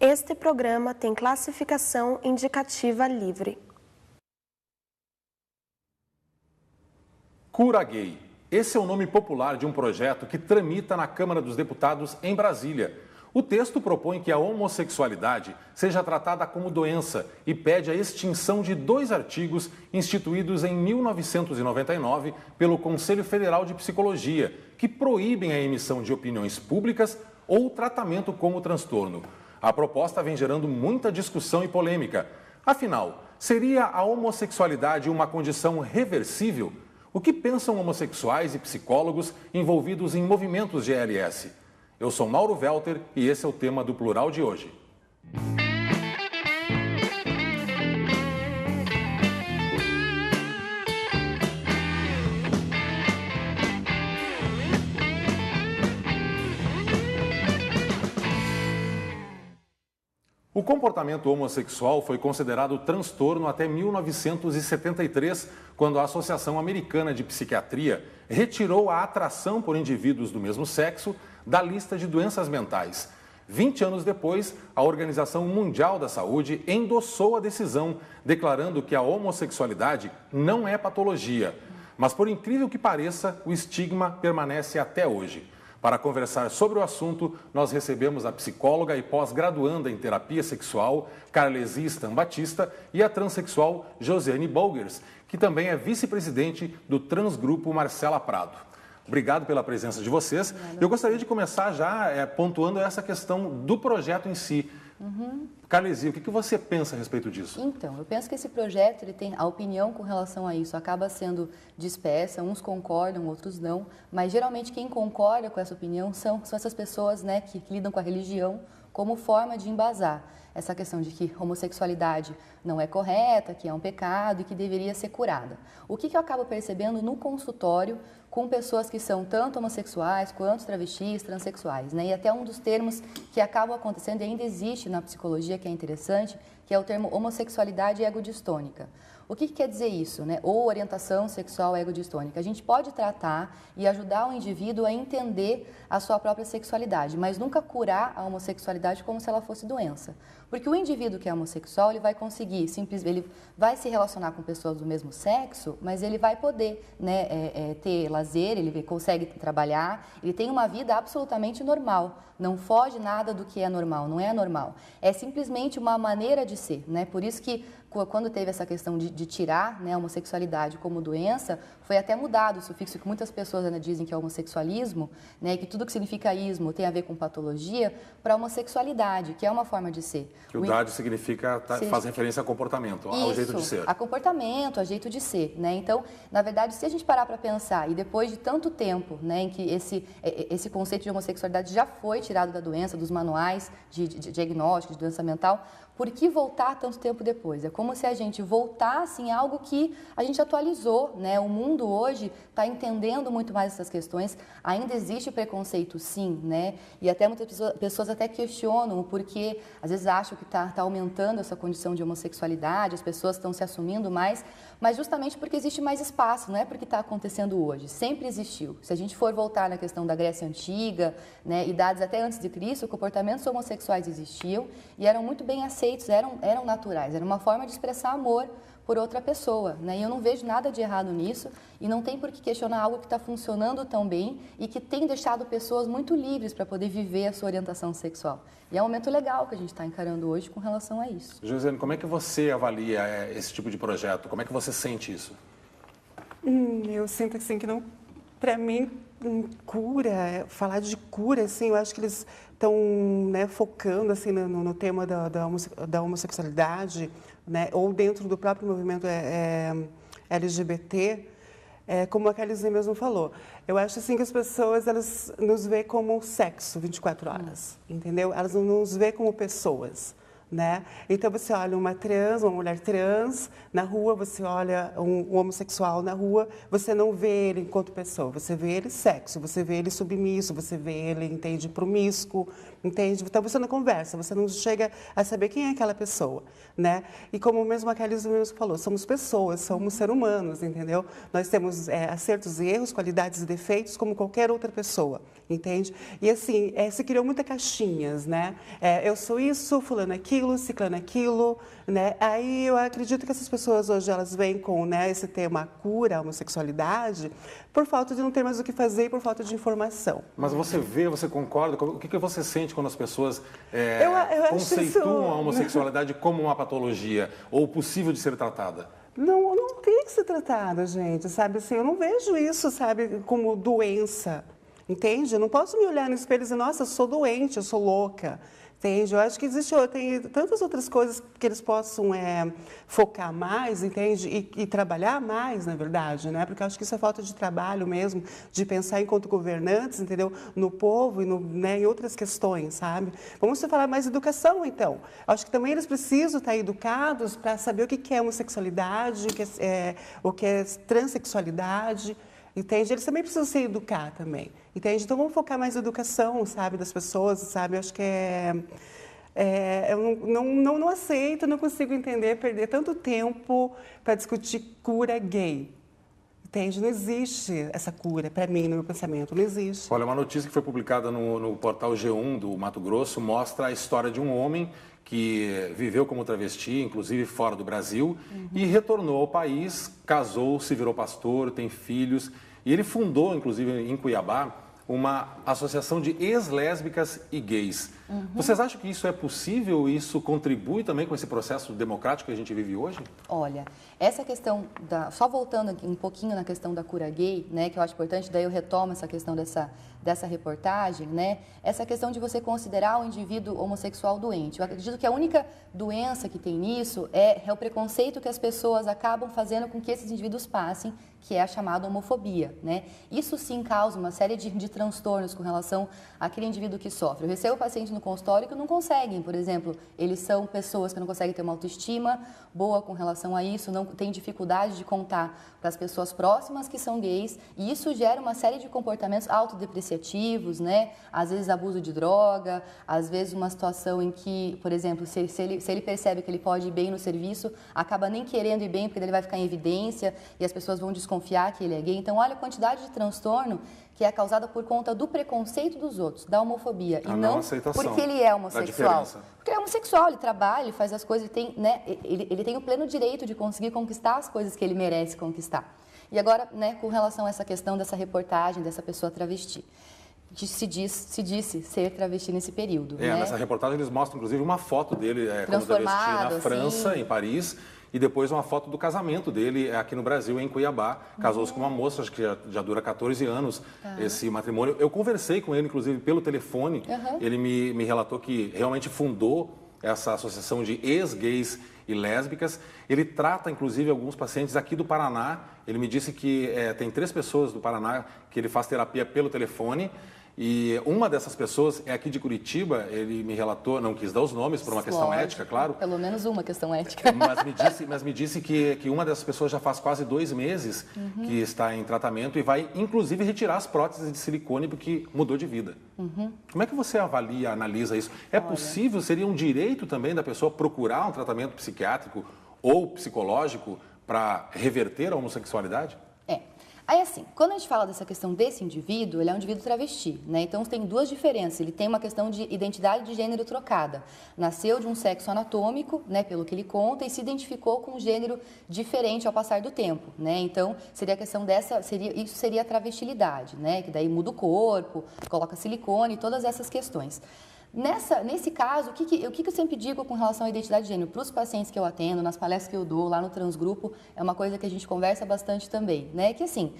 Este programa tem classificação indicativa livre. Cura Gay. Esse é o nome popular de um projeto que tramita na Câmara dos Deputados em Brasília. O texto propõe que a homossexualidade seja tratada como doença e pede a extinção de 2 artigos instituídos em 1999 pelo Conselho Federal de Psicologia, que proíbem a emissão de opiniões públicas ou tratamento como transtorno. A proposta vem gerando muita discussão e polêmica. Afinal, seria a homossexualidade uma condição reversível? O que pensam homossexuais e psicólogos envolvidos em movimentos GLS? Eu sou Mauro Welter e esse é o tema do Plural de hoje. O comportamento homossexual foi considerado transtorno até 1973, quando a Associação Americana de Psiquiatria retirou a atração por indivíduos do mesmo sexo da lista de doenças mentais. 20 anos depois, a Organização Mundial da Saúde endossou a decisão, declarando que a homossexualidade não é patologia. Mas, por incrível que pareça, o estigma permanece até hoje. Para conversar sobre o assunto, nós recebemos a psicóloga e pós-graduanda em terapia sexual, Carlesi Stambatista, e a transexual Josiane Bolgers, que também é vice-presidente do Transgrupo Marcela Prado. Obrigado pela presença de vocês. Eu gostaria de começar já pontuando essa questão do projeto em si. Carlesi, o que você pensa a respeito disso? Então, eu penso que esse projeto, ele tem a opinião com relação a isso, acaba sendo dispersa, uns concordam, outros não, mas geralmente quem concorda com essa opinião são essas pessoas, né, que lidam com a religião como forma de embasar essa questão de que homossexualidade não é correta, que é um pecado e que deveria ser curada. O que eu acabo percebendo no consultório com pessoas que são tanto homossexuais quanto travestis, transexuais, né? E até um dos termos que acabam acontecendo e ainda existe na psicologia, que é interessante, que é o termo homossexualidade egodistônica. O que quer dizer isso, né? Ou orientação sexual egodistônica? A gente pode tratar e ajudar o indivíduo a entender a sua própria sexualidade, mas nunca curar a homossexualidade como se ela fosse doença. Porque o indivíduo que é homossexual, ele vai conseguir, ele vai se relacionar com pessoas do mesmo sexo, mas ele vai poder, né, ter lazer, ele consegue trabalhar, ele tem uma vida absolutamente normal, não foge nada do que é normal, não é anormal. É simplesmente uma maneira de ser, né? Por isso que quando teve essa questão de tirar, né, a homossexualidade como doença, foi até mudado o sufixo que muitas pessoas ainda dizem que é homossexualismo, né, que tudo que significa ismo tem a ver com patologia, para homossexualidade, que é uma forma de ser. Que o idade significa, faz referência a comportamento, ao jeito de ser. A comportamento, a jeito de ser, né? Então, na verdade, se a gente parar para pensar, e depois de tanto tempo, né, em que esse conceito de homossexualidade já foi tirado da doença, dos manuais de diagnóstico, de doença mental, por que voltar tanto tempo depois? É como se a gente voltasse em algo que a gente atualizou, né? O mundo hoje está entendendo muito mais essas questões. Ainda existe preconceito, sim, né? E até muitas pessoas até questionam o porquê, às vezes acham que está aumentando essa condição de homossexualidade, as pessoas estão se assumindo mais, mas justamente porque existe mais espaço, não é porque está acontecendo hoje, sempre existiu. Se a gente for voltar na questão da Grécia Antiga, né, idades até antes de Cristo, comportamentos homossexuais existiam e eram muito bem aceitos, eram naturais, era uma forma de expressar amor por outra pessoa, né? E eu não vejo nada de errado nisso e não tem por que questionar algo que está funcionando tão bem e que tem deixado pessoas muito livres para poder viver a sua orientação sexual. E é um momento legal que a gente está encarando hoje com relação a isso. Josiane, como é que você avalia esse tipo de projeto? Como é que você sente isso? Eu sinto assim que não, para mim, cura, falar de cura, assim, eu acho que eles estão, né, focando assim no tema da homossexualidade, né, ou dentro do próprio movimento LGBT, como a Carlesi mesmo falou. Eu acho assim que as pessoas, elas nos veem como sexo 24 horas, entendeu? Elas não nos veem como pessoas, né? Então você olha uma trans, uma mulher trans na rua, você olha um homossexual na rua, você não vê ele enquanto pessoa, você vê ele sexo, você vê ele submisso, você vê ele, entende, promíscuo, entende? Então você não conversa, você não chega a saber quem é aquela pessoa, né? E como mesmo a Kelly mesmo falou, somos pessoas, somos seres humanos, entendeu? Nós temos acertos e erros, qualidades e defeitos como qualquer outra pessoa, entende? E assim, se criou muitas caixinhas, né? Eu sou isso, fulano aquilo, ciclano aquilo, né? Aí eu acredito que essas pessoas hoje, elas vêm com, né, esse tema cura, a homossexualidade, por falta de não ter mais o que fazer e por falta de informação. Mas você vê, você concorda? O que você sente quando as pessoas eu conceituam a homossexualidade como uma patologia ou possível de ser tratada? Não tem que ser tratada, gente, sabe? Assim, eu não vejo isso, sabe, como doença, entende? Eu não posso me olhar no espelho e dizer, nossa, eu sou doente, eu sou louca. Entende? Eu acho que tem tantas outras coisas que eles possam focar mais, entende? E trabalhar mais, na verdade, né? Porque eu acho que isso é falta de trabalho mesmo, de pensar enquanto governantes, entendeu? No povo e né, em outras questões, sabe? Vamos falar mais de educação, então. Acho que também eles precisam estar educados para saber o que é homossexualidade, o que é transexualidade. Entende? Eles também precisam se educar também, entende? Então vamos focar mais na educação, sabe, das pessoas, sabe? Eu acho que eu não aceito, não consigo entender, perder tanto tempo para discutir cura gay. Entende? Não existe essa cura, para mim, no meu pensamento, não existe. Olha, uma notícia que foi publicada no portal G1 do Mato Grosso mostra a história de um homem que viveu como travesti, inclusive fora do Brasil, e retornou ao país, casou, se virou pastor, tem filhos, e ele fundou, inclusive em Cuiabá, uma associação de ex-lésbicas e gays. Vocês acham que isso é possível e isso contribui também com esse processo democrático que a gente vive hoje? Olha, essa questão, só voltando aqui um pouquinho na questão da cura gay, né, que eu acho importante, daí eu retomo essa questão dessa reportagem, né, essa questão de você considerar o indivíduo homossexual doente. Eu acredito que a única doença que tem nisso é o preconceito que as pessoas acabam fazendo com que esses indivíduos passem, que é a chamada homofobia, né? Isso sim causa uma série de transtornos com relação àquele indivíduo que sofre. Eu recebo pacientes no consultório que não conseguem, por exemplo, eles são pessoas que não conseguem ter uma autoestima boa com relação a isso, não têm dificuldade de contar para as pessoas próximas que são gays, e isso gera uma série de comportamentos autodepreciativos, né? Às vezes abuso de droga, às vezes uma situação em que, por exemplo, se ele percebe que ele pode ir bem no serviço, acaba nem querendo ir bem porque ele vai ficar em evidência e as pessoas vão desconfiar que ele é gay. Então, olha a quantidade de transtorno que é causada por conta do preconceito dos outros, da homofobia, e não porque ele é homossexual. Porque ele é homossexual, ele trabalha, ele faz as coisas, ele tem o pleno direito de conseguir conquistar as coisas que ele merece conquistar. E agora, né, com relação a essa questão dessa reportagem, dessa pessoa travesti, se disse ser travesti nesse período. Né? Nessa reportagem eles mostram, inclusive, uma foto dele como travesti na França, em Paris, e depois uma foto do casamento dele aqui no Brasil, em Cuiabá. Casou-se com uma moça, acho que já dura 14 anos esse matrimônio. Eu conversei com ele, inclusive, pelo telefone. Ele me relatou que realmente fundou essa associação de ex-gays e lésbicas. Ele trata, inclusive, alguns pacientes aqui do Paraná. Ele me disse que tem 3 pessoas do Paraná que ele faz terapia pelo telefone. E uma dessas pessoas é aqui de Curitiba, ele me relatou, não quis dar os nomes por uma questão ética, claro. Pelo menos uma questão ética. Mas me disse que uma dessas pessoas já faz quase 2 meses que está em tratamento e vai, inclusive, retirar as próteses de silicone porque mudou de vida. Como é que você avalia, analisa isso? É possível, seria um direito também da pessoa procurar um tratamento psiquiátrico ou psicológico para reverter a homossexualidade? Aí, assim, quando a gente fala dessa questão desse indivíduo, ele é um indivíduo travesti, né? Então, tem 2 diferenças. Ele tem uma questão de identidade de gênero trocada. Nasceu de um sexo anatômico, né, pelo que ele conta, e se identificou com um gênero diferente ao passar do tempo, né? Então, seria a questão isso seria a travestilidade, né? Que daí muda o corpo, coloca silicone, todas essas questões. Nesse caso, o que eu sempre digo com relação à identidade de gênero para os pacientes que eu atendo, nas palestras que eu dou, lá no Transgrupo, é uma coisa que a gente conversa bastante também, né? Que assim,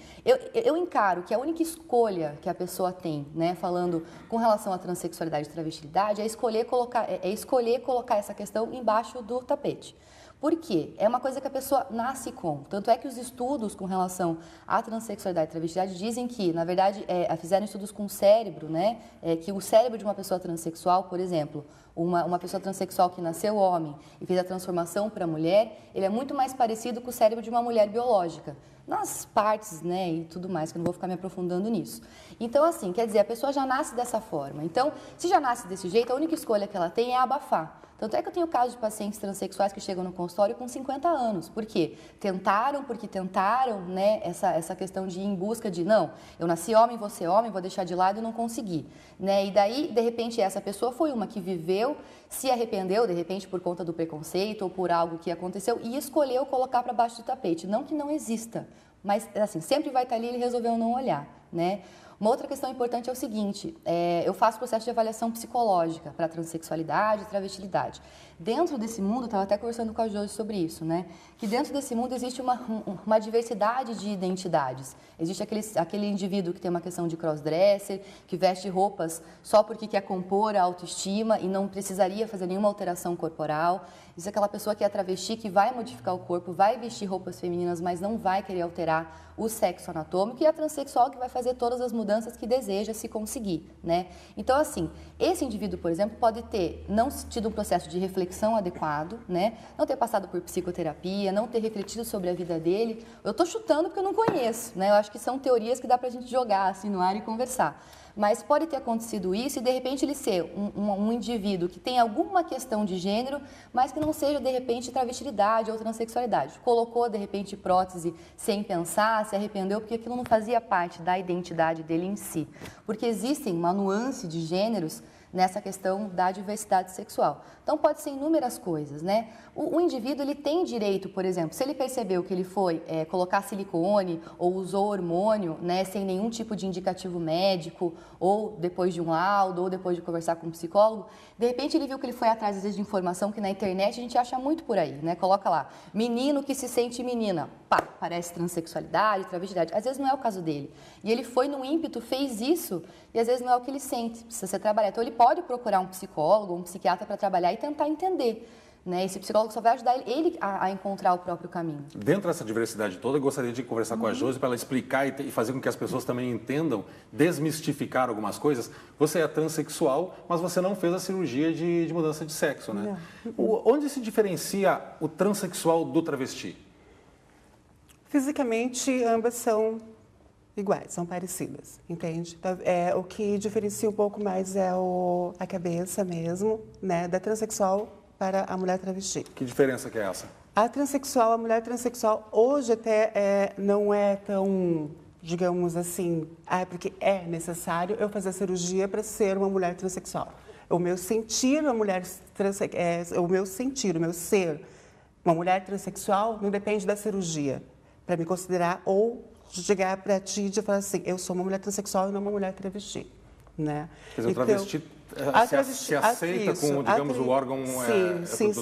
eu encaro que a única escolha que a pessoa tem, né, falando com relação à transexualidade e travestilidade, é escolher colocar essa questão embaixo do tapete. Por quê? É uma coisa que a pessoa nasce com. Tanto é que os estudos com relação à transexualidade e travestilidade dizem que, na verdade, fizeram estudos com o cérebro, né? Que o cérebro de uma pessoa transexual, por exemplo, uma pessoa transexual que nasceu homem e fez a transformação para mulher, ele é muito mais parecido com o cérebro de uma mulher biológica. Nas partes, né, e tudo mais, que eu não vou ficar me aprofundando nisso. Então, assim, quer dizer, a pessoa já nasce dessa forma. Então, se já nasce desse jeito, a única escolha que ela tem é abafar. Tanto é que eu tenho casos de pacientes transexuais que chegam no consultório com 50 anos. Por quê? Porque tentaram, né, essa questão de ir em busca de, não, eu nasci homem, vou ser homem, vou deixar de lado e não consegui. Né? E daí, de repente, essa pessoa foi uma que viveu, se arrependeu, de repente, por conta do preconceito ou por algo que aconteceu e escolheu colocar para baixo do tapete. Não que não exista, mas, assim, sempre vai estar ali e ele resolveu não olhar, né? Uma outra questão importante é o seguinte, eu faço processo de avaliação psicológica para transexualidade e travestilidade. Dentro desse mundo, estava até conversando com a Josi sobre isso, né? Que dentro desse mundo existe uma diversidade de identidades. Existe aquele indivíduo que tem uma questão de crossdresser, que veste roupas só porque quer compor a autoestima e não precisaria fazer nenhuma alteração corporal. Existe aquela pessoa que é travesti, que vai modificar o corpo, vai vestir roupas femininas, mas não vai querer alterar o sexo anatômico, e a transexual que vai fazer todas as mudanças que deseja, se conseguir, né? Então, assim, esse indivíduo, por exemplo, pode ter não tido um processo de reflexão adequado, né? Não ter passado por psicoterapia, não ter refletido sobre a vida dele. Eu estou chutando porque eu não conheço, né? Eu acho que são teorias que dá pra gente jogar assim no ar e conversar. Mas pode ter acontecido isso e, de repente, ele ser um indivíduo que tem alguma questão de gênero, mas que não seja, de repente, travestilidade ou transexualidade. Colocou, de repente, prótese sem pensar, se arrependeu, porque aquilo não fazia parte da identidade dele em si. Porque existem uma nuance de gêneros nessa questão da diversidade sexual. Então, pode ser inúmeras coisas, né? O indivíduo, ele tem direito, por exemplo, se ele percebeu que ele foi colocar silicone ou usou hormônio, né, sem nenhum tipo de indicativo médico, ou depois de um laudo, ou depois de conversar com um psicólogo, de repente ele viu que ele foi atrás, às vezes, de informação que na internet a gente acha muito por aí, né? Coloca lá, menino que se sente menina, pá, parece transexualidade, travestilidade. Às vezes não é o caso dele. E ele foi no ímpeto, fez isso, e às vezes não é o que ele sente, precisa ser trabalhado. Então, ele pode procurar um psicólogo, um psiquiatra para trabalhar e tentar entender. Né? Esse psicólogo só vai ajudar ele a encontrar o próprio caminho. Dentro dessa diversidade toda, eu gostaria de conversar com a Josi para ela explicar e fazer com que as pessoas também entendam, desmistificar algumas coisas. Você é transexual, mas você não fez a cirurgia de mudança de sexo, né? Onde se diferencia o transexual do travesti? Fisicamente, ambas são iguais, são parecidas, entende? Então, o que diferencia um pouco mais é a cabeça mesmo, né, da transexual para a mulher travesti. Que diferença que é essa? A mulher transexual, hoje até não é tão, digamos assim, porque é necessário eu fazer cirurgia para ser uma mulher transexual. O meu sentir, o meu ser, uma mulher transexual, não depende da cirurgia, para me considerar ou chegar para ti e falar assim, eu sou uma mulher transexual e não uma mulher travesti, né? Quer dizer, então, o travesti se aceita com, digamos, o órgão sim,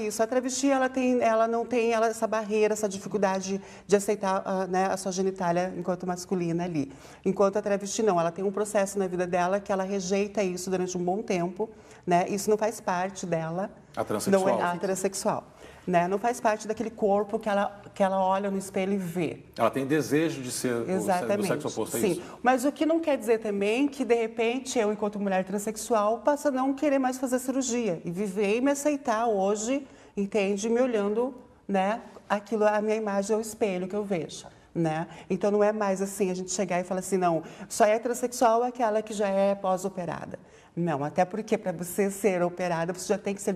isso. A travesti, ela não tem essa barreira, essa dificuldade de aceitar né, a sua genitália enquanto masculina ali. Enquanto a travesti não, ela tem um processo na vida dela que ela rejeita isso durante um bom tempo, né? Isso não faz parte dela. A transexual. Não é a transexual. Né? Não faz parte daquele corpo que ela olha no espelho e vê. Ela tem desejo de ser do sexo oposto, é sim. isso? Mas o que não quer dizer também que, de repente, eu, enquanto mulher transexual, passo a não querer mais fazer cirurgia e viver e me aceitar hoje, entende? Me olhando, né? A minha imagem é o espelho que eu vejo. Né? Então, não é mais assim, a gente chegar e falar assim, não, só é transexual aquela que já é pós-operada. Não, até porque para você ser operada, você já tem que ser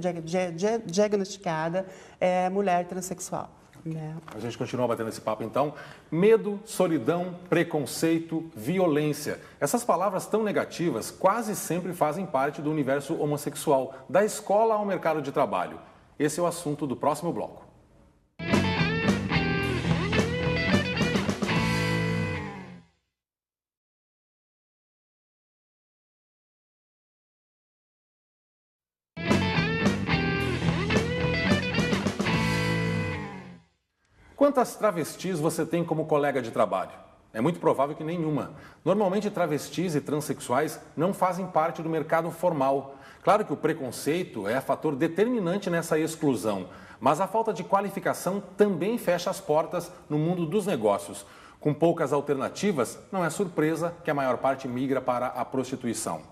diagnosticada mulher transexual. Né? A gente continua batendo esse papo, então. Medo, solidão, preconceito, violência. Essas palavras tão negativas quase sempre fazem parte do universo homossexual, da escola ao mercado de trabalho. Esse é o assunto do próximo bloco. Quantas travestis você tem como colega de trabalho? É muito provável que nenhuma. Normalmente, travestis e transexuais não fazem parte do mercado formal. Claro que o preconceito é fator determinante nessa exclusão, mas a falta de qualificação também fecha as portas no mundo dos negócios. Com poucas alternativas, não é surpresa que a maior parte migra para a prostituição.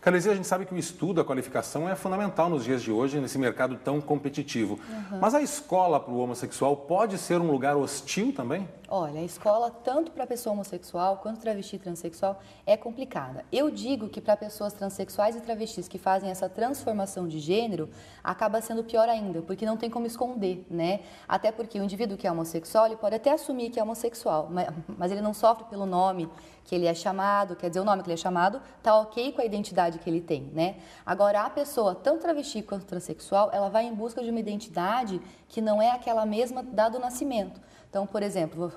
Carlesi, a gente sabe que o estudo, a qualificação é fundamental nos dias de hoje, nesse mercado tão competitivo. Mas a escola para o homossexual pode ser um lugar hostil também? Olha, a escola, tanto para a pessoa homossexual quanto travesti e transexual, é complicada. Eu digo que para pessoas transexuais e travestis que fazem essa transformação de gênero, acaba sendo pior ainda, porque não tem como esconder, né? Até porque o indivíduo que é homossexual, ele pode até assumir que é homossexual, mas ele não sofre pelo nome que ele é chamado, quer dizer, o nome que ele é chamado, tá ok com a identidade que ele tem, né? Agora, a pessoa, tanto travesti quanto transexual, ela vai em busca de uma identidade que não é aquela mesma dado o nascimento. Então, por exemplo,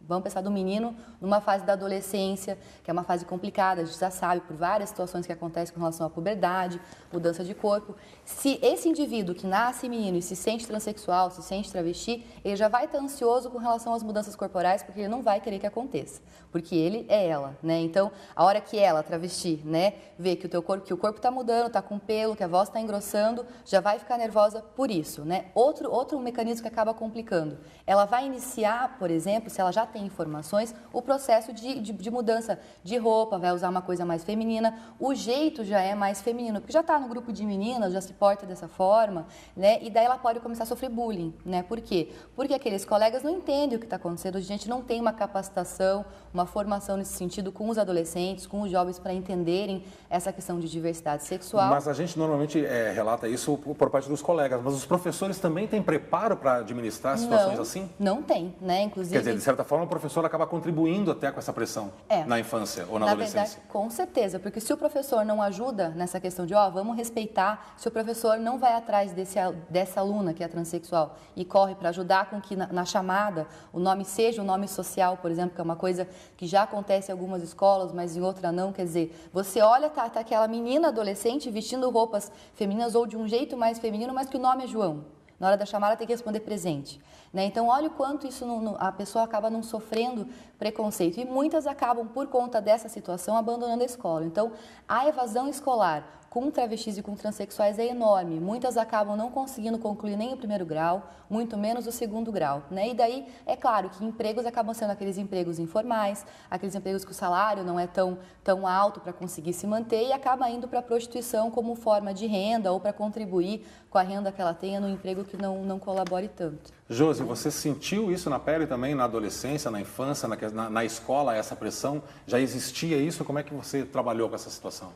vamos pensar do menino numa fase da adolescência, que é uma fase complicada, a gente já sabe por várias situações que acontecem com relação à puberdade, mudança de corpo. Se esse indivíduo que nasce menino e se sente transexual, se sente travesti, ele já vai estar ansioso com relação às mudanças corporais, porque ele não vai querer que aconteça, porque ele é ela, né? Então, a hora que ela, travesti, né, vê que o corpo está mudando, está com pelo, que a voz está engrossando, já vai ficar nervosa por isso, né? Outro mecanismo que acaba complicando, ela vai iniciar, por exemplo, se ela já tem informações, o processo de mudança de roupa, vai usar uma coisa mais feminina, o jeito já é mais feminino, porque já está no grupo de meninas, já se porta dessa forma, né? E daí ela pode começar a sofrer bullying, né? Por quê? Porque aqueles colegas não entendem o que está acontecendo, a gente não tem uma capacitação, uma formação nesse sentido com os adolescentes, com os jovens para entenderem essa questão de diversidade sexual. Mas a gente normalmente relata isso por parte dos colegas, mas os professores também têm preparo para administrar situações assim? Não tem, né? Inclusive... Quer dizer, de certa forma, o professor acaba contribuindo até com essa pressão na infância ou na adolescência. Verdade, com certeza, porque se o professor não ajuda nessa questão de, vamos respeitar, se o professor não vai atrás dessa aluna que é transexual e corre para ajudar com que na chamada o nome seja o nome social, por exemplo, que é uma coisa que já acontece em algumas escolas, mas em outra não, quer dizer, você olha, tá aquela menina adolescente vestindo roupas femininas ou de um jeito mais feminino, mas que o nome é João. Na hora da chamada tem que responder presente, né? Então, olha o quanto isso a pessoa acaba não sofrendo preconceito. E muitas acabam, por conta dessa situação, abandonando a escola. Então, a evasão escolar com travestis e com transexuais é enorme. Muitas acabam não conseguindo concluir nem o primeiro grau, muito menos o segundo grau, né? E daí, é claro que empregos acabam sendo aqueles empregos informais, aqueles empregos que o salário não é tão alto para conseguir se manter e acaba indo para a prostituição como forma de renda ou para contribuir com a renda que ela tenha no emprego que não colabore tanto. Josi, você sentiu isso na pele também, na adolescência, na infância, na escola, essa pressão? Já existia isso? Como é que você trabalhou com essa situação?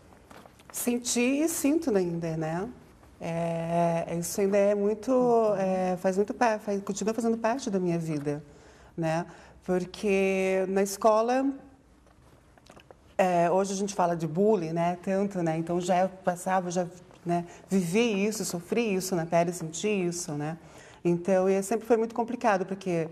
Senti e sinto ainda, né? Isso ainda é muito, continua fazendo parte da minha vida, né? Porque na escola, hoje a gente fala de bullying, né? Tanto, né? Então já passava, né, vivi isso, sofri isso na pele, senti isso, né? Então, sempre foi muito complicado, porque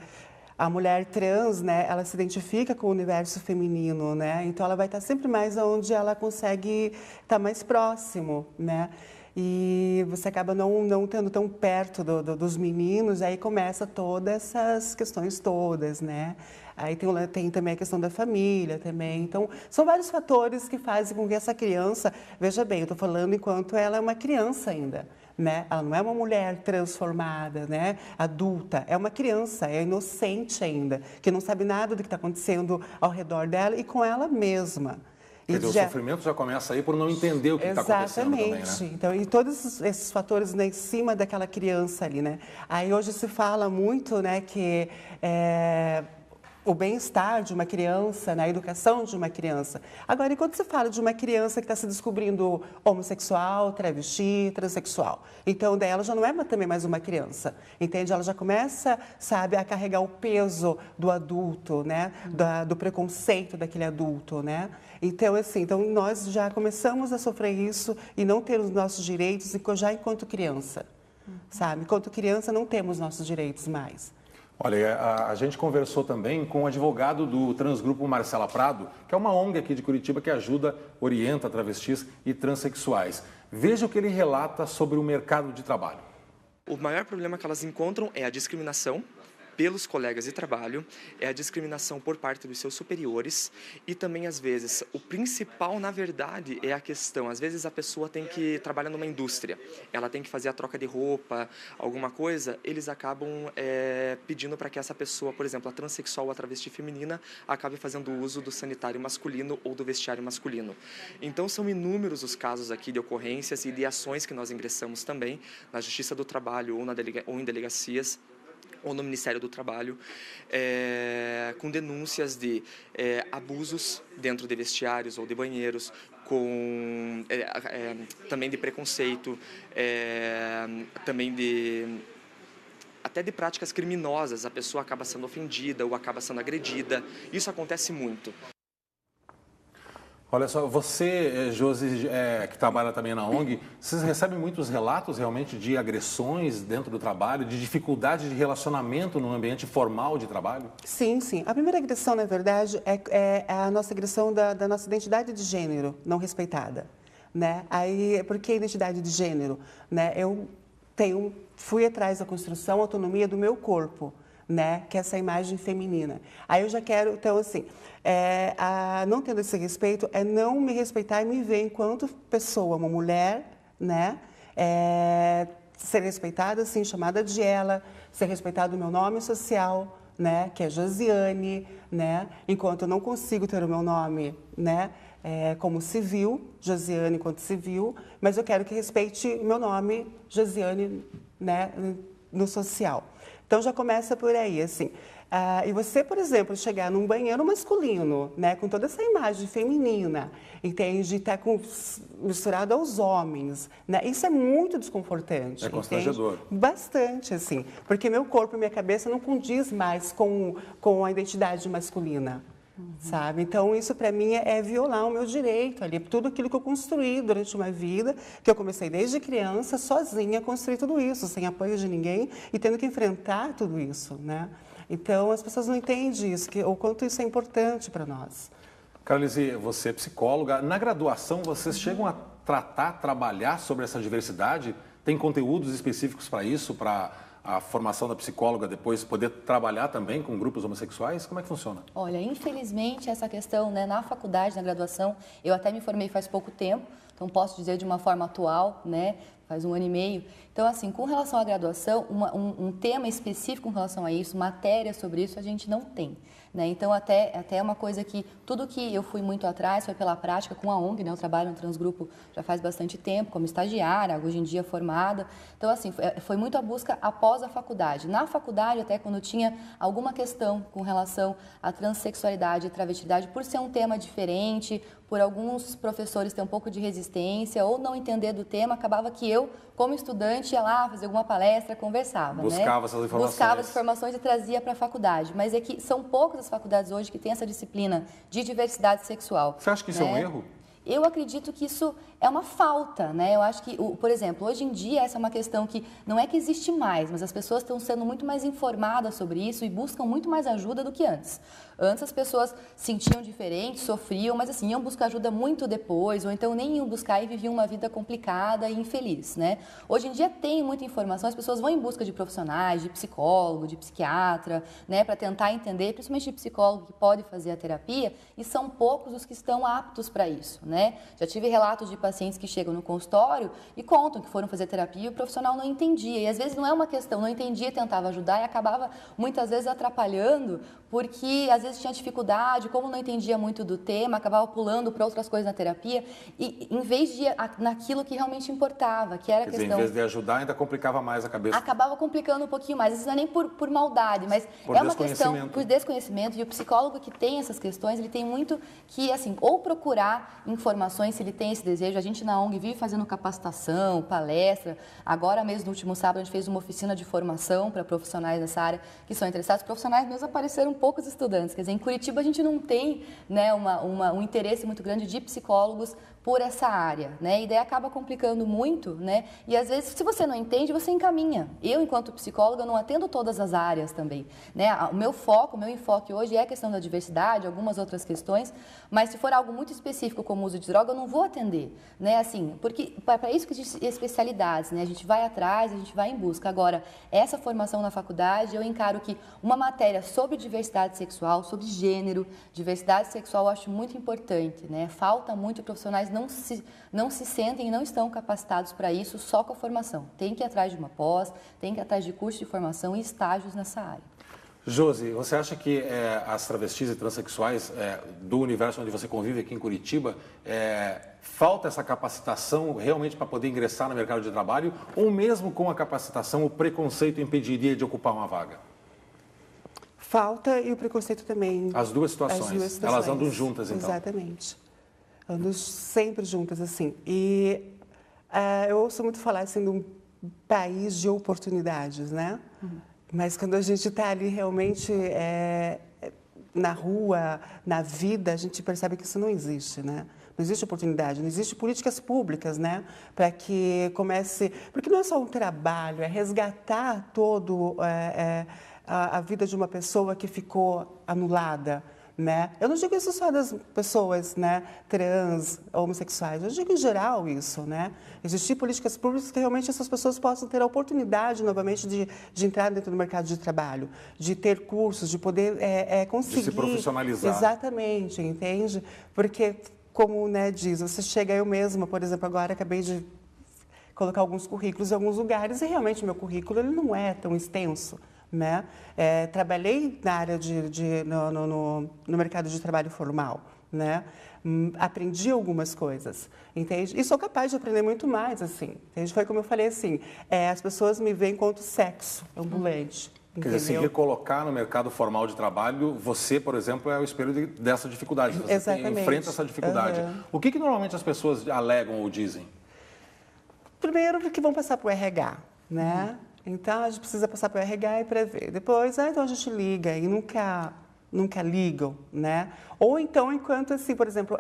a mulher trans, né, ela se identifica com o universo feminino, né? Então, ela vai estar sempre mais onde ela consegue estar mais próximo, né? E você acaba não tendo tão perto dos meninos, aí começa todas essas questões todas, né? Aí tem também a questão da família também. Então, são vários fatores que fazem com que essa criança... Veja bem, eu estou falando enquanto ela é uma criança ainda, né? Ela não é uma mulher transformada, né? Adulta. É uma criança, é inocente ainda, que não sabe nada do que está acontecendo ao redor dela e com ela mesma. Quer dizer, o sofrimento já começa aí por não entender o que está acontecendo também, né? Exatamente. Então, e todos esses fatores, né, em cima daquela criança ali, né? Aí hoje se fala muito, né, que o bem-estar de uma criança, né, a educação de uma criança. Agora, e quando se fala de uma criança que está se descobrindo homossexual, travesti, transexual, então daí ela já não é também mais uma criança, entende? Ela já começa, sabe, a carregar o peso do adulto, né, do preconceito daquele adulto, né? Então, assim, nós já começamos a sofrer isso e não ter os nossos direitos já enquanto criança, sabe? Enquanto criança não temos nossos direitos mais. Olha, a gente conversou também com o advogado do Transgrupo Marcela Prado, que é uma ONG aqui de Curitiba que orienta travestis e transexuais. Veja o que ele relata sobre o mercado de trabalho. O maior problema que elas encontram é a discriminação pelos colegas de trabalho, é a discriminação por parte dos seus superiores e também, às vezes, o principal, na verdade, é a questão, às vezes a pessoa tem que trabalhar numa indústria, ela tem que fazer a troca de roupa, alguma coisa, eles acabam pedindo para que essa pessoa, por exemplo, a transexual ou a travesti feminina, acabe fazendo uso do sanitário masculino ou do vestiário masculino. Então, são inúmeros os casos aqui de ocorrências e de ações que nós ingressamos também na Justiça do Trabalho ou em delegacias, ou no Ministério do Trabalho, com denúncias de abusos dentro de vestiários ou de banheiros, também de preconceito, também até de práticas criminosas, a pessoa acaba sendo ofendida ou acaba sendo agredida. Isso acontece muito. Olha só, você, Josi, que trabalha também na ONG, vocês recebem muitos relatos realmente de agressões dentro do trabalho, de dificuldade de relacionamento no ambiente formal de trabalho? Sim, sim. A primeira agressão, na verdade, é a nossa agressão da nossa identidade de gênero não respeitada, né? Aí, por que identidade de gênero? Né? Eu fui atrás da construção, autonomia do meu corpo, né? Que é essa imagem feminina. Aí eu já quero, então, assim, não tendo esse respeito, é não me respeitar e me ver enquanto pessoa, uma mulher, né? Ser respeitada, assim, chamada de ela, ser respeitado o meu nome social, né? Que é Josiane, né? Enquanto eu não consigo ter o meu nome, né? Como civil, Josiane enquanto civil, mas eu quero que respeite o meu nome, Josiane, né? No social. Então, já começa por aí, assim. E você, por exemplo, chegar num banheiro masculino, né, com toda essa imagem feminina, entende? Estar misturado aos homens, né? Isso é muito desconfortante. É constrangedor. Entende? Bastante, assim. Porque meu corpo e minha cabeça não condiz mais com a identidade masculina. Sabe? Então, isso para mim é violar o meu direito ali, tudo aquilo que eu construí durante uma vida, que eu comecei desde criança, sozinha, a construir tudo isso, sem apoio de ninguém e tendo que enfrentar tudo isso, né? Então, as pessoas não entendem isso, o quanto isso é importante para nós. Carolise, você é psicóloga. Na graduação, vocês chegam a trabalhar sobre essa diversidade? Tem conteúdos específicos para isso, para a formação da psicóloga depois poder trabalhar também com grupos homossexuais? Como é que funciona? Olha, infelizmente essa questão, né, na faculdade, na graduação, eu até me formei faz pouco tempo, então posso dizer de uma forma atual, né, faz 1 ano e meio. Então, assim, com relação à graduação, um tema específico com relação a isso, matéria sobre isso, a gente não tem. Né? Então, até é uma coisa que tudo que eu fui muito atrás foi pela prática com a ONG, né? Eu trabalho no Transgrupo já faz bastante tempo, como estagiária, hoje em dia formada. Então, assim, foi muito a busca após a faculdade. Na faculdade, até quando tinha alguma questão com relação à transexualidade e travestilidade, por ser um tema diferente, por alguns professores ter um pouco de resistência ou não entender do tema, acabava que eu, como estudante, ia lá fazer alguma palestra, conversava. Buscava essas informações. Buscava as informações e trazia para a faculdade. Mas é que são poucas as faculdades hoje que têm essa disciplina de diversidade sexual. Você acha que isso é um erro? Eu acredito que isso é uma falta, né? Eu acho que, por exemplo, hoje em dia essa é uma questão que não é que existe mais, mas as pessoas estão sendo muito mais informadas sobre isso e buscam muito mais ajuda do que antes. Antes as pessoas sentiam diferente, sofriam, mas assim, iam buscar ajuda muito depois, ou então nem iam buscar e viviam uma vida complicada e infeliz, né? Hoje em dia tem muita informação, as pessoas vão em busca de profissionais, de psicólogo, de psiquiatra, né? Para tentar entender, principalmente de psicólogo que pode fazer a terapia, e são poucos os que estão aptos para isso, né? Já tive relatos de pacientes que chegam no consultório e contam que foram fazer terapia e o profissional não entendia. E às vezes não é uma questão, não entendia, tentava ajudar e acabava muitas vezes atrapalhando, porque às vezes tinha dificuldade, como não entendia muito do tema, acabava pulando para outras coisas na terapia, e em vez de ir naquilo que realmente importava, que era a questão... Em vez de ajudar, ainda complicava mais a cabeça. Acabava complicando um pouquinho mais. Às vezes não é nem por maldade, mas é uma questão por desconhecimento. E o psicólogo que tem essas questões, ele tem muito que, assim, ou procurar informações, se ele tem esse desejo. A gente na ONG vive fazendo capacitação, palestra. Agora mesmo, no último sábado, a gente fez uma oficina de formação para profissionais dessa área que são interessados. Profissionais mesmo apareceram poucos estudantes. Quer dizer, em Curitiba a gente não tem, né, um interesse muito grande de psicólogos por essa área, né? E daí acaba complicando muito, né? E às vezes, se você não entende, você encaminha. Eu, enquanto psicóloga, não atendo todas as áreas também, né? O meu enfoque hoje é a questão da diversidade, algumas outras questões, mas se for algo muito específico, como uso de droga, eu não vou atender, né? Assim, porque para isso que existem especialidades, né? A gente vai atrás, a gente vai em busca. Agora, essa formação na faculdade, eu encaro que uma matéria sobre diversidade sexual, sobre gênero, diversidade sexual, eu acho muito importante, né? Falta muito, profissionais não se sentem e não estão capacitados para isso só com a formação. Tem que ir atrás de uma pós, tem que ir atrás de curso de formação e estágios nessa área. Josi, você acha que as travestis e transexuais do universo onde você convive aqui em Curitiba, falta essa capacitação realmente para poder ingressar no mercado de trabalho, ou mesmo com a capacitação o preconceito impediria de ocupar uma vaga? Falta e o preconceito também. As duas situações. Elas andam juntas, então. Exatamente. Andam sempre juntas, assim. E eu ouço muito falar assim de um país de oportunidades, né? Mas quando a gente está ali realmente na rua, na vida, a gente percebe que isso não existe, né? Não existe oportunidade, não existe políticas públicas, né? Para que comece... Porque não é só um trabalho, é resgatar todo a vida de uma pessoa que ficou anulada, né? Eu não digo isso só das pessoas, né, trans, homossexuais, eu digo em geral isso, né? Existir políticas públicas que realmente essas pessoas possam ter a oportunidade novamente de entrar dentro do mercado de trabalho, de ter cursos, de poder conseguir... De se profissionalizar. Exatamente, entende? Porque, como, né, diz, você chega, eu mesma, por exemplo, agora acabei de colocar alguns currículos em alguns lugares e realmente meu currículo ele não é tão extenso, né? Trabalhei na área no mercado de trabalho formal, né? Aprendi algumas coisas, entende? E sou capaz de aprender muito mais, assim, entende? Foi como eu falei, assim, as pessoas me veem enquanto sexo ambulante. Quer dizer, se recolocar no mercado formal de trabalho, você, por exemplo, é o espelho dessa dificuldade. Você enfrenta essa dificuldade. O que normalmente as pessoas alegam ou dizem? Primeiro, porque vão passar para o RH, né? Então, a gente precisa passar para o RH e prever. Depois, então a gente liga e nunca ligam, né? Ou então, enquanto assim, por exemplo,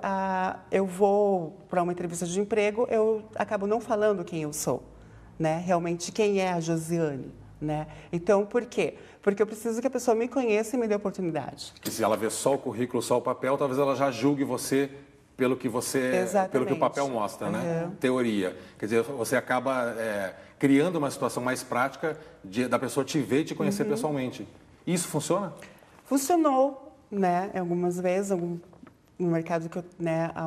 eu vou para uma entrevista de emprego, eu acabo não falando quem eu sou, né? Realmente, quem é a Josiane, né? Então, por quê? Porque eu preciso que a pessoa me conheça e me dê oportunidade. Que se ela vê só o currículo, só o papel, talvez ela já julgue você pelo que o papel mostra, né? Teoria. Quer dizer, você acaba criando uma situação mais prática da pessoa te ver e te conhecer pessoalmente. Isso funciona? Funcionou, né? Algumas vezes, no mercado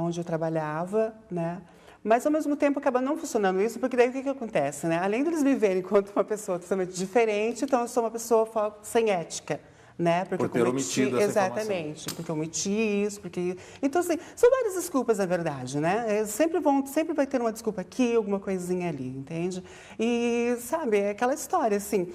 onde eu trabalhava, né? Mas, ao mesmo tempo, acaba não funcionando isso, porque daí o que acontece, né? Além deles me verem enquanto uma pessoa totalmente diferente, então eu sou uma pessoa sem ética. Né? Porque por ter omitido essa exatamente, informação. Porque eu omiti isso, porque... Então, assim, são várias desculpas, na verdade, né? Sempre vai ter uma desculpa aqui, alguma coisinha ali, entende? E, sabe, é aquela história, assim,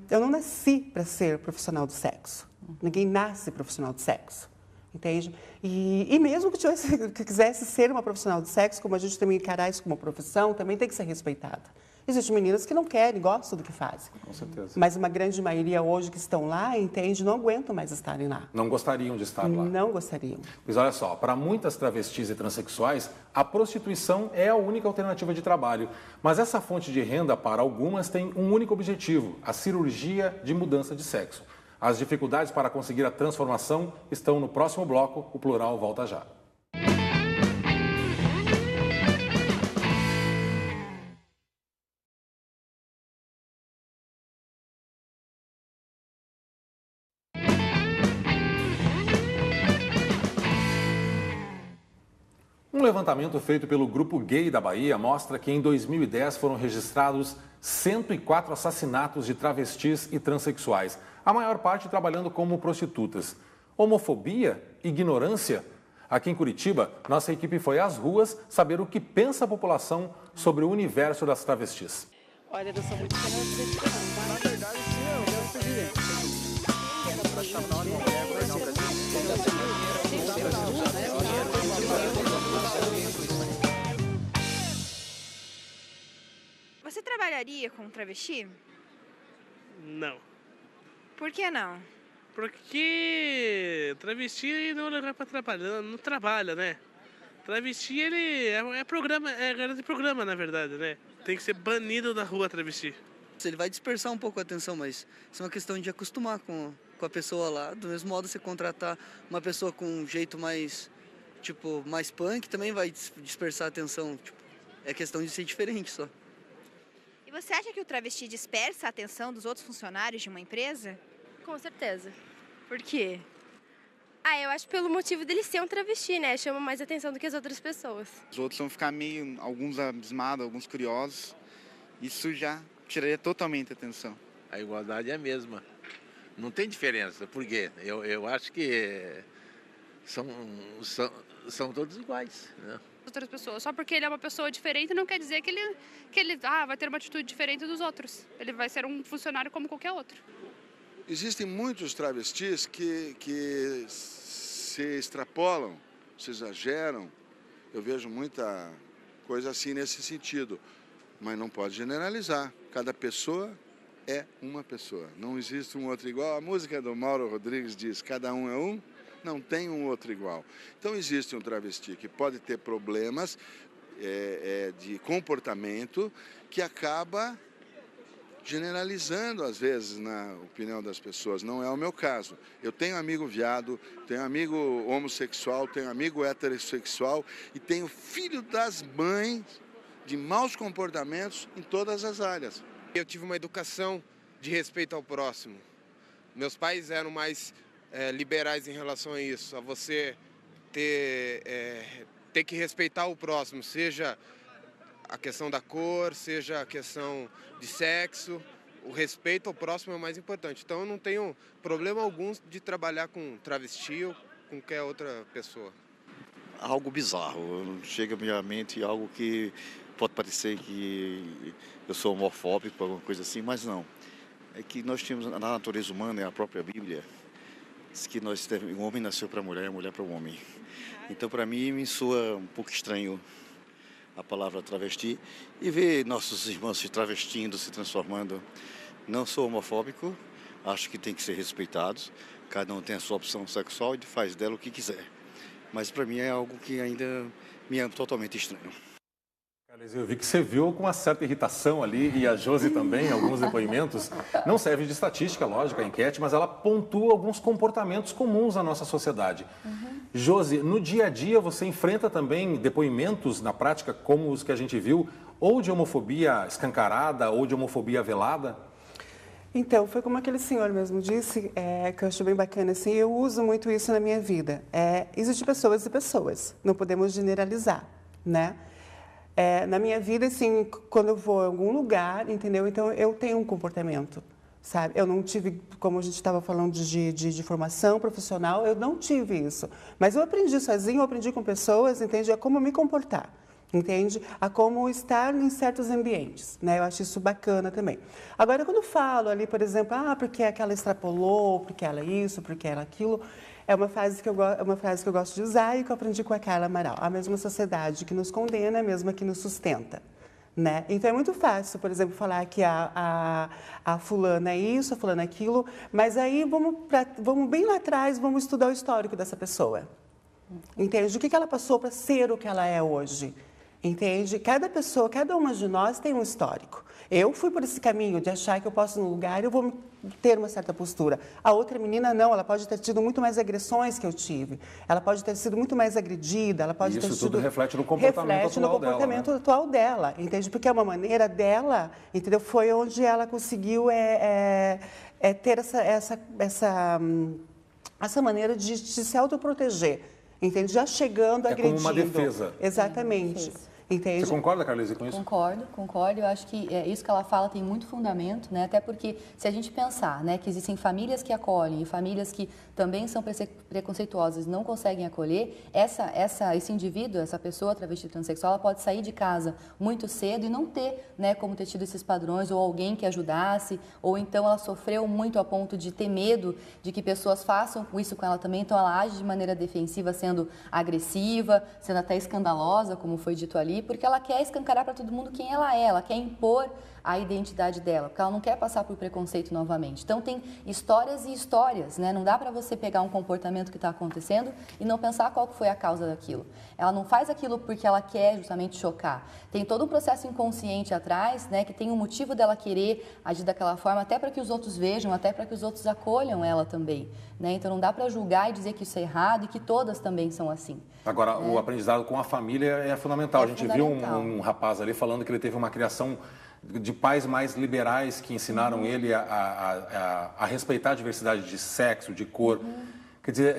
eu não nasci para ser profissional do sexo. Ninguém nasce profissional do sexo, entende? E mesmo que quisesse ser uma profissional do sexo, como a gente também encarar isso como profissão, também tem que ser respeitada. Existem meninas que não querem, gostam do que fazem. Com certeza. Mas uma grande maioria hoje que estão lá, entende, não aguentam mais estarem lá. Não gostariam de estar lá. Não gostariam. Mas olha só, para muitas travestis e transexuais, a prostituição é a única alternativa de trabalho. Mas essa fonte de renda, para algumas, tem um único objetivo, a cirurgia de mudança de sexo. As dificuldades para conseguir a transformação estão no próximo bloco. O Plural volta já. Um levantamento feito pelo Grupo Gay da Bahia mostra que em 2010 foram registrados 104 assassinatos de travestis e transexuais, a maior parte trabalhando como prostitutas. Homofobia? Ignorância? Aqui em Curitiba, nossa equipe foi às ruas saber o que pensa a população sobre o universo das travestis. Olha, eu sou muito na verdade, Você trabalharia com travesti? não. Por que não? Porque travesti não é lugar para trabalhar, não trabalha, né? Travesti, ele é programa, é garota de programa, na verdade, né? Tem que ser banido da rua, travesti. Ele vai dispersar um pouco a atenção, mas isso é uma questão de acostumar com a pessoa lá. Do mesmo modo, você contratar uma pessoa com um jeito mais tipo, mais punk, também vai dispersar a atenção. Tipo, é questão de ser diferente só. E você acha que o travesti dispersa a atenção dos outros funcionários de uma empresa? Com certeza. Por quê? Eu acho pelo motivo dele ser um travesti, né? Chama mais atenção do que as outras pessoas. Os outros vão ficar meio, alguns abismados, alguns curiosos. Isso já tiraria totalmente a atenção. A igualdade é a mesma. Não tem diferença. Por quê? Eu acho que são todos iguais, né? Outras pessoas. Só porque ele é uma pessoa diferente não quer dizer que ele vai ter uma atitude diferente dos outros. Ele vai ser um funcionário como qualquer outro. Existem muitos travestis que se extrapolam, se exageram. Eu vejo muita coisa assim nesse sentido. Mas não pode generalizar. Cada pessoa é uma pessoa. Não existe um outro igual. A música do Mauro Rodrigues diz, cada um é um, não tem um outro igual. Então existe um travesti que pode ter problemas de comportamento que acaba generalizando, às vezes, na opinião das pessoas. Não é o meu caso. Eu tenho amigo viado, tenho amigo homossexual, tenho amigo heterossexual e tenho filho das mães de maus comportamentos em todas as áreas. Eu tive uma educação de respeito ao próximo. Meus pais eram mais liberais em relação a isso, a você ter que respeitar o próximo, seja a questão da cor, seja a questão de sexo, o respeito ao próximo é o mais importante. Então eu não tenho problema algum de trabalhar com travesti ou com qualquer outra pessoa. Algo bizarro, chega à minha mente algo que pode parecer que eu sou homofóbico, alguma coisa assim, mas não. É que nós temos, na natureza humana, é a própria Bíblia, diz que o homem nasceu para a mulher para o homem. Então, para mim, me soa um pouco estranho a palavra travesti e ver nossos irmãos se travestindo, se transformando. Não sou homofóbico, acho que tem que ser respeitados. Cada um tem a sua opção sexual e faz dela o que quiser. Mas para mim é algo que ainda me é totalmente estranho. Eu vi que você viu com uma certa irritação ali, e a Josi também, em alguns depoimentos. Não serve de estatística, lógico, a enquete, mas ela pontua alguns comportamentos comuns na nossa sociedade. Josi, no dia a dia você enfrenta também depoimentos na prática, como os que a gente viu, ou de homofobia escancarada, ou de homofobia velada? Então, foi como aquele senhor mesmo disse, que eu achei bem bacana, assim, eu uso muito isso na minha vida. Existem pessoas e pessoas, não podemos generalizar, né? Na minha vida, assim, quando eu vou em algum lugar, entendeu? Então, eu tenho um comportamento, sabe? Eu não tive, como a gente estava falando de formação profissional, eu não tive isso. Mas eu aprendi sozinho, eu aprendi com pessoas, entende? A como me comportar, entende? A como estar em certos ambientes, né? Eu acho isso bacana também. Agora, quando eu falo ali, por exemplo, porque aquela extrapolou, porque ela isso, porque ela aquilo... É uma frase que eu gosto de usar e que eu aprendi com a Carla Amaral. A mesma sociedade que nos condena, a mesma que nos sustenta. Né? Então, é muito fácil, por exemplo, falar que a fulana é isso, a fulana é aquilo, mas aí vamos bem lá atrás, vamos estudar o histórico dessa pessoa. Entende? O que ela passou para ser o que ela é hoje. Entende? Cada pessoa, cada uma de nós tem um histórico. Eu fui por esse caminho de achar que eu posso ir num lugar e eu vou ter uma certa postura. A outra menina não, ela pode ter tido muito mais agressões que eu tive. Ela pode ter sido muito mais agredida, ela pode ter sido... Isso tudo reflete no comportamento atual dela, entende? Porque é uma maneira dela, entendeu? Foi onde ela conseguiu ter essa maneira de se autoproteger, entende? Já chegando, agredindo. Como uma defesa. Exatamente. Entende? Você concorda, Carlise, com isso? Concordo. Eu acho que isso que ela fala tem muito fundamento, né? Até porque se a gente pensar, né, que existem famílias que acolhem e famílias que também são preconceituosas e não conseguem acolher, esse indivíduo, essa pessoa travesti transexual, ela pode sair de casa muito cedo e não ter, né, como ter tido esses padrões ou alguém que ajudasse, ou então ela sofreu muito a ponto de ter medo de que pessoas façam isso com ela também, então ela age de maneira defensiva, sendo agressiva, sendo até escandalosa, como foi dito ali, porque ela quer escancarar para todo mundo quem ela quer impor a identidade dela, porque ela não quer passar por preconceito novamente. Então, tem histórias e histórias, né? Não dá para você pegar um comportamento que está acontecendo e não pensar qual foi a causa daquilo. Ela não faz aquilo porque ela quer justamente chocar. Tem todo um processo inconsciente atrás, né, que tem um motivo dela querer agir daquela forma, até para que os outros vejam, até para que os outros acolham ela também, né? Então, não dá para julgar e dizer que isso é errado e que todas também são assim. Agora, o aprendizado com a família é fundamental. A gente viu um rapaz ali falando que ele teve uma criação de pais mais liberais que ensinaram ele a respeitar a diversidade de sexo, de cor. Quer dizer,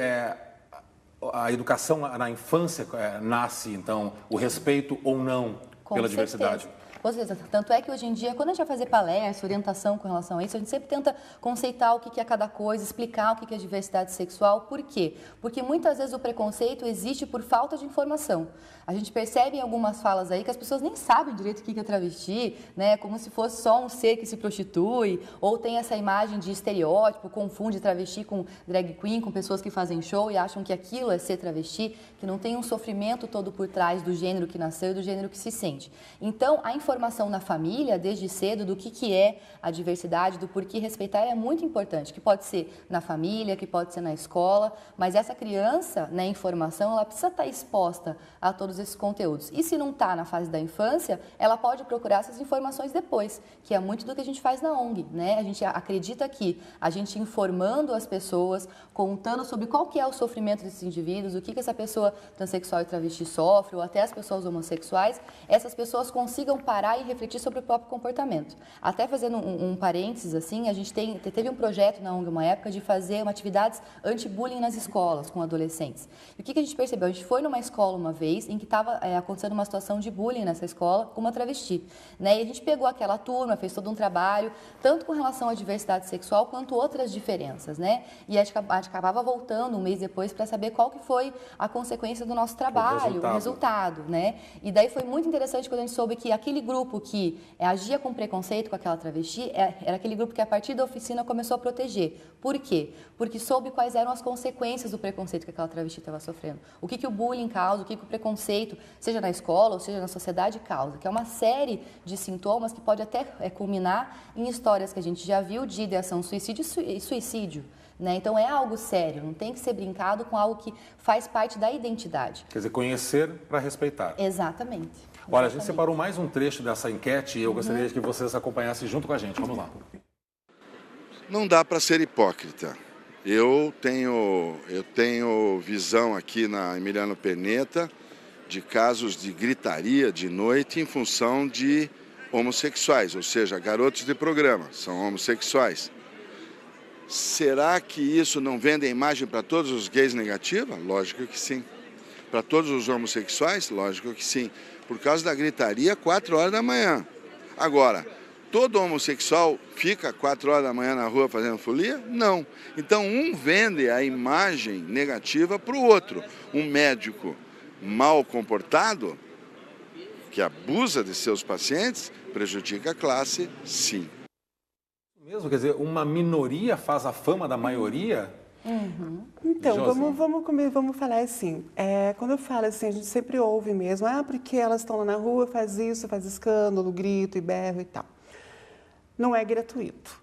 a educação na infância nasce, então, o respeito ou não pela diversidade. Com certeza. Tanto é que hoje em dia, quando a gente vai fazer palestra, orientação com relação a isso, a gente sempre tenta conceitar o que é cada coisa, explicar o que é diversidade sexual. Por quê? Porque muitas vezes o preconceito existe por falta de informação. A gente percebe em algumas falas aí que as pessoas nem sabem direito o que é travesti, né? Como se fosse só um ser que se prostitui, ou tem essa imagem de estereótipo, confunde travesti com drag queen, com pessoas que fazem show e acham que aquilo é ser travesti, que não tem um sofrimento todo por trás do gênero que nasceu e do gênero que se sente. Então, a informação na família, desde cedo, do que é a diversidade, do porquê respeitar, é muito importante, que pode ser na família, que pode ser na escola, mas essa criança, né, em formação, ela precisa estar exposta a todos esses conteúdos. E se não está na fase da infância, ela pode procurar essas informações depois, que é muito do que a gente faz na ONG, né? A gente acredita que a gente informando as pessoas, contando sobre qual que é o sofrimento desses indivíduos, o que essa pessoa transexual e travesti sofre, ou até as pessoas homossexuais, essas pessoas consigam parar e refletir sobre o próprio comportamento. Até fazendo um parênteses, assim, a gente teve um projeto na ONG uma época de fazer atividades anti-bullying nas escolas com adolescentes. E o que a gente percebeu? A gente foi numa escola uma vez em que estava acontecendo uma situação de bullying nessa escola com uma travesti, né? E a gente pegou aquela turma, fez todo um trabalho, tanto com relação à diversidade sexual quanto outras diferenças, né? E a gente acabava voltando um mês depois para saber qual que foi a consequência do nosso trabalho, o resultado, né? E daí foi muito interessante quando a gente soube que aquele grupo que agia com preconceito com aquela travesti era aquele grupo que a partir da oficina começou a proteger. Por quê? Porque soube quais eram as consequências do preconceito que aquela travesti estava sofrendo. O que o bullying causa, o que o preconceito, seja na escola ou seja na sociedade, causa. Que é uma série de sintomas que pode até culminar em histórias que a gente já viu de ideação suicídio e suicídio. Né? Então é algo sério, não tem que ser brincado com algo que faz parte da identidade. Quer dizer, conhecer para respeitar. Exatamente. Olha, a gente separou mais um trecho dessa enquete e eu gostaria que vocês acompanhassem junto com a gente. Vamos lá. Não dá para ser hipócrita. Eu tenho visão aqui na Emiliano Perneta de casos de gritaria de noite em função de homossexuais, ou seja, garotos de programa, são homossexuais. Será que isso não vende a imagem para todos os gays negativa? Lógico que sim. Para todos os homossexuais? Lógico que sim. Por causa da gritaria, 4 horas da manhã. Agora, todo homossexual fica 4 horas da manhã na rua fazendo folia? Não. Então, um vende a imagem negativa para o outro. Um médico mal comportado, que abusa de seus pacientes, prejudica a classe, sim. Mesmo, quer dizer, uma minoria faz a fama da maioria? Então, vamos falar assim. Quando eu falo assim, a gente sempre ouve mesmo, porque elas estão lá na rua, faz isso, faz escândalo, grito e berro e tal. Não é gratuito.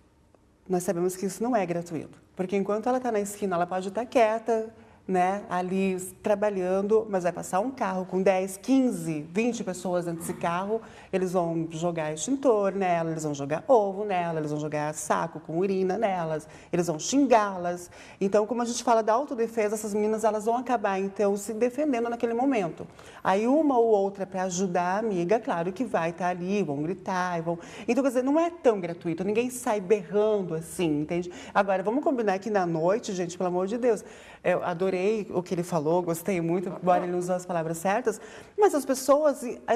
Nós sabemos que isso não é gratuito. Porque enquanto ela está na esquina, ela pode estar quieta, né, ali trabalhando, mas vai passar um carro com 10, 15, 20 pessoas dentro desse carro, eles vão jogar extintor nela, eles vão jogar ovo nela, eles vão jogar saco com urina nelas, eles vão xingá-las. Então, como a gente fala da autodefesa, essas meninas elas vão acabar, então, se defendendo naquele momento. Aí uma ou outra para ajudar a amiga, claro que vai estar ali, vão gritar, vão... Então, quer dizer, não é tão gratuito, ninguém sai berrando assim, entende? Agora, vamos combinar que na noite, gente, pelo amor de Deus, eu adorei o que ele falou, gostei muito, embora ele não usou as palavras certas, mas as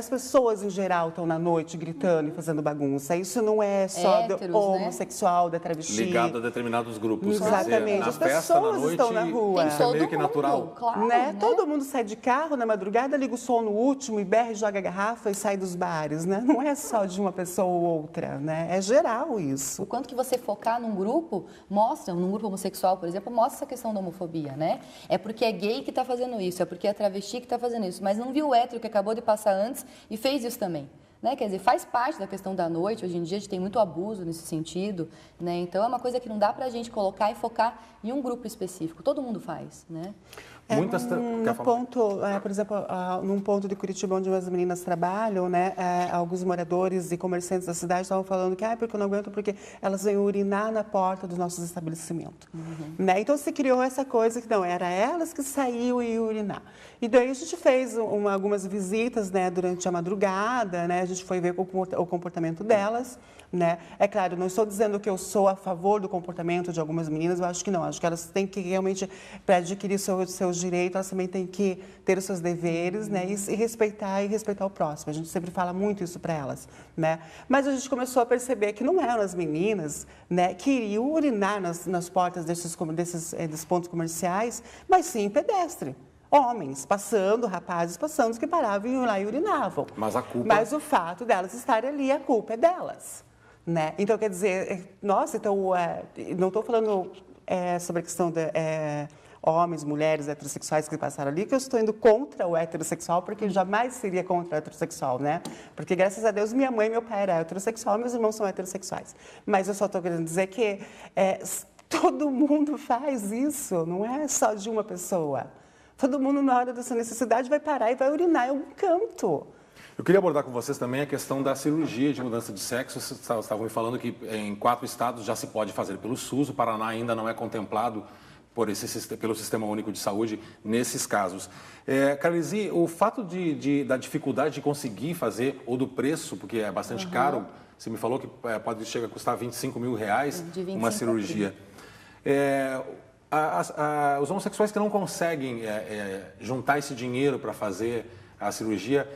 pessoas em geral estão na noite gritando e fazendo bagunça. Isso não é só do homossexual, né? Da travesti. Ligado a determinados grupos. Exatamente. As pessoas estão na rua. Isso é meio que natural. Claro, né? Todo mundo sai de carro na madrugada, liga o som no último e berra e joga a garrafa e sai dos bares, né? Não é só de uma pessoa ou outra, né? É geral isso. O quanto que você focar num grupo, num grupo homossexual, por exemplo, mostra essa questão da homofobia, né? É porque é gay que está fazendo isso, é porque é travesti que está fazendo isso, mas não viu o hétero que acabou de passar antes e fez isso também. né? Quer dizer, faz parte da questão da noite, hoje em dia a gente tem muito abuso nesse sentido, né? Então é uma coisa que não dá pra gente colocar e focar em um grupo específico, todo mundo faz, né? Por exemplo, num ponto de Curitiba onde as meninas trabalham, né, alguns moradores e comerciantes da cidade estavam falando que porque eu não aguento porque elas vêm urinar na porta dos nossos estabelecimentos. Né? Então se criou essa coisa que não, era elas que saíam e iam urinar. E daí a gente fez algumas visitas, né, durante a madrugada, né, a gente foi ver o comportamento delas. Né? É claro, não estou dizendo que eu sou a favor do comportamento de algumas meninas, eu acho que não. Acho que elas têm que realmente, para adquirir seus direitos, elas também têm que ter os seus deveres, né? E respeitar o próximo. A gente sempre fala muito isso para elas. Né? Mas a gente começou a perceber que não eram as meninas, né, que iriam urinar nas portas desses pontos comerciais, mas sim pedestre. Homens passando, rapazes passando, que paravam e iam lá e urinavam. Mas o fato delas estarem ali, a culpa é delas. Né? Então, quer dizer, nossa, então, não estou falando sobre a questão de homens, mulheres, heterossexuais que passaram ali, que eu estou indo contra o heterossexual, porque eu jamais seria contra o heterossexual, né? Porque, graças a Deus, minha mãe e meu pai eram heterossexuais, meus irmãos são heterossexuais. Mas eu só estou querendo dizer que todo mundo faz isso, não é só de uma pessoa. Todo mundo, na hora da sua necessidade, vai parar e vai urinar em algum canto. Eu queria abordar com vocês também a questão da cirurgia de mudança de sexo. Vocês estavam me falando que em 4 estados já se pode fazer pelo SUS, o Paraná ainda não é contemplado pelo Sistema Único de Saúde nesses casos. Carlisi, o fato da dificuldade de conseguir fazer, ou do preço, porque é bastante caro, você me falou que pode chegar a custar R$25 mil uma cirurgia. Os homossexuais que não conseguem juntar esse dinheiro para fazer a cirurgia,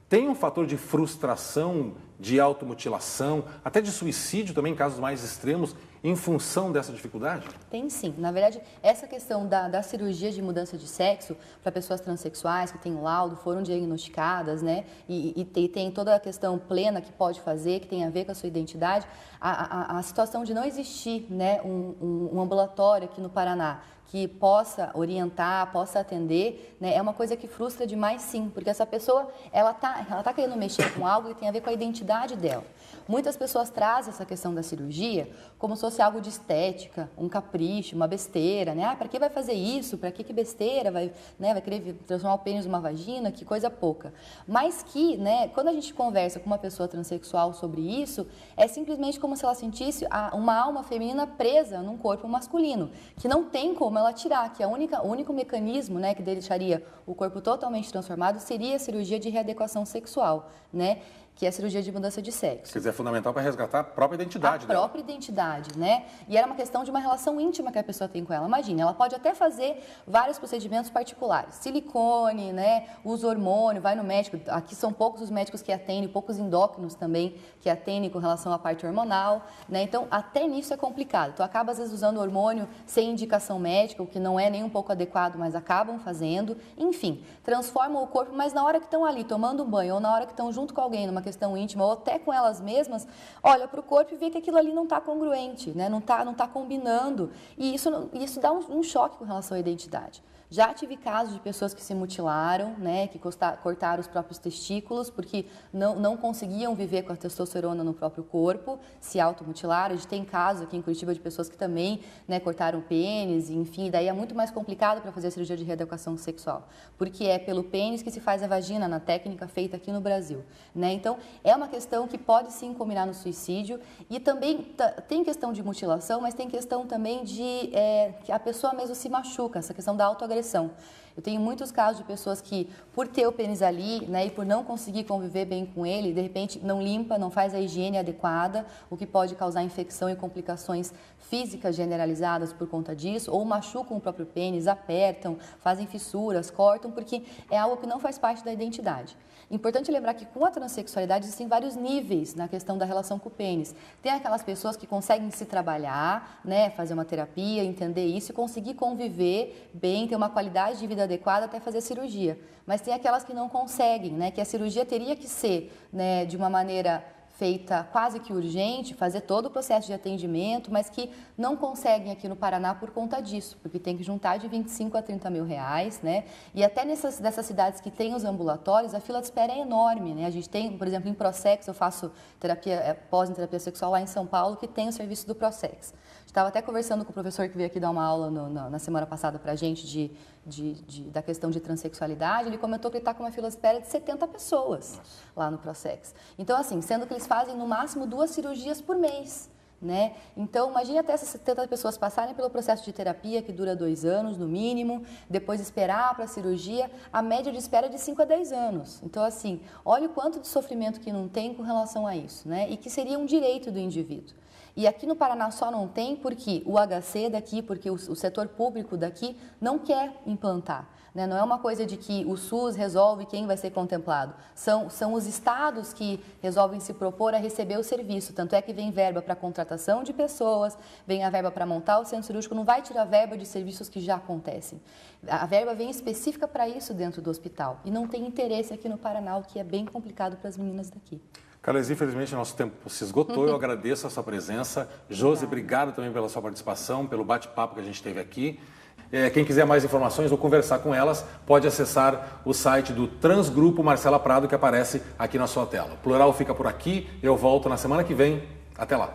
tem um fator de frustração, de automutilação, até de suicídio também, em casos mais extremos, em função dessa dificuldade? Tem sim. Na verdade, essa questão da cirurgia de mudança de sexo para pessoas transexuais que têm laudo, foram diagnosticadas, né? E tem toda a questão plena que pode fazer, que tem a ver com a sua identidade. A situação de não existir, né, um ambulatório aqui no Paraná que possa orientar, possa atender, né, é uma coisa que frustra demais, sim, porque essa pessoa, ela tá querendo mexer com algo que tem a ver com a identidade dela. Muitas pessoas trazem essa questão da cirurgia como se fosse algo de estética, um capricho, uma besteira, né? Para que vai fazer isso? Para que besteira? Vai querer transformar o pênis numa vagina? Que coisa pouca. Mas que, né, quando a gente conversa com uma pessoa transexual sobre isso, é simplesmente como se ela sentisse uma alma feminina presa num corpo masculino, que não tem como ela tirar, que o único mecanismo, né, que deixaria o corpo totalmente transformado seria a cirurgia de readequação sexual, né? Que é a cirurgia de mudança de sexo. Quer dizer, é fundamental para resgatar a própria identidade dela. A própria identidade, né? E era uma questão de uma relação íntima que a pessoa tem com ela. Imagina, ela pode até fazer vários procedimentos particulares. Silicone, né? Usa hormônio, vai no médico. Aqui são poucos os médicos que atendem, poucos endócrinos também que atendem com relação à parte hormonal, né? Então, até nisso é complicado. Tu acaba, às vezes, usando hormônio sem indicação médica, o que não é nem um pouco adequado, mas acabam fazendo. Enfim, transformam o corpo, mas na hora que estão ali tomando um banho ou na hora que estão junto com alguém numa questão íntima ou até com elas mesmas, olha para o corpo e vê que aquilo ali não está congruente, né? não tá combinando. E isso dá um choque com relação à identidade. Já tive casos de pessoas que se mutilaram, né, que cortaram os próprios testículos porque não conseguiam viver com a testosterona no próprio corpo, se automutilaram. A gente tem casos aqui em Curitiba de pessoas que também, né, cortaram o pênis, enfim, daí é muito mais complicado para fazer a cirurgia de readequação sexual, porque é pelo pênis que se faz a vagina, na técnica feita aqui no Brasil, né? Então, é uma questão que pode sim combinar no suicídio e também tem questão de mutilação, mas tem questão também de que a pessoa mesmo se machuca, essa questão da autoagressão. Eu tenho muitos casos de pessoas que, por ter o pênis ali, né, e por não conseguir conviver bem com ele, de repente não limpa, não faz a higiene adequada, o que pode causar infecção e complicações físicas generalizadas por conta disso, ou machucam o próprio pênis, apertam, fazem fissuras, cortam, porque é algo que não faz parte da identidade. Importante lembrar que com a transexualidade existem vários níveis na questão da relação com o pênis. Tem aquelas pessoas que conseguem se trabalhar, né, fazer uma terapia, entender isso e conseguir conviver bem, ter uma qualidade de vida adequada até fazer cirurgia. Mas tem aquelas que não conseguem, né, que a cirurgia teria que ser, né, de uma maneira feita quase que urgente, fazer todo o processo de atendimento, mas que não conseguem aqui no Paraná por conta disso, porque tem que juntar de 25 a 30 mil reais, né? E até dessas cidades que têm os ambulatórios, a fila de espera é enorme, né? A gente tem, por exemplo, em Prosex, eu faço pós em terapia sexual lá em São Paulo, que tem o serviço do Prosex. Estava até conversando com o professor que veio aqui dar uma aula na semana passada para a gente da questão de transexualidade. Ele comentou que ele está com uma fila de espera de 70 pessoas lá no Prosex. Então, assim, sendo que eles fazem no máximo 2 cirurgias por mês, né? Então, imagine até essas 70 pessoas passarem pelo processo de terapia, que dura 2 anos no mínimo, depois esperar para a cirurgia, a média de espera é de 5 a 10 anos. Então, assim, olha o quanto de sofrimento que não tem com relação a isso, né? E que seria um direito do indivíduo. E aqui no Paraná só não tem porque o HC daqui, porque o setor público daqui não quer implantar. Né? Não é uma coisa de que o SUS resolve quem vai ser contemplado. São os estados que resolvem se propor a receber o serviço. Tanto é que vem verba para contratação de pessoas, vem a verba para montar o centro cirúrgico, não vai tirar verba de serviços que já acontecem. A verba vem específica para isso dentro do hospital. E não tem interesse aqui no Paraná, o que é bem complicado para as meninas daqui. Carles, infelizmente nosso tempo se esgotou, eu agradeço a sua presença. Josi, obrigado também pela sua participação, pelo bate-papo que a gente teve aqui. Quem quiser mais informações ou conversar com elas, pode acessar o site do Transgrupo Marcela Prado, que aparece aqui na sua tela. O Plural fica por aqui, eu volto na semana que vem. Até lá.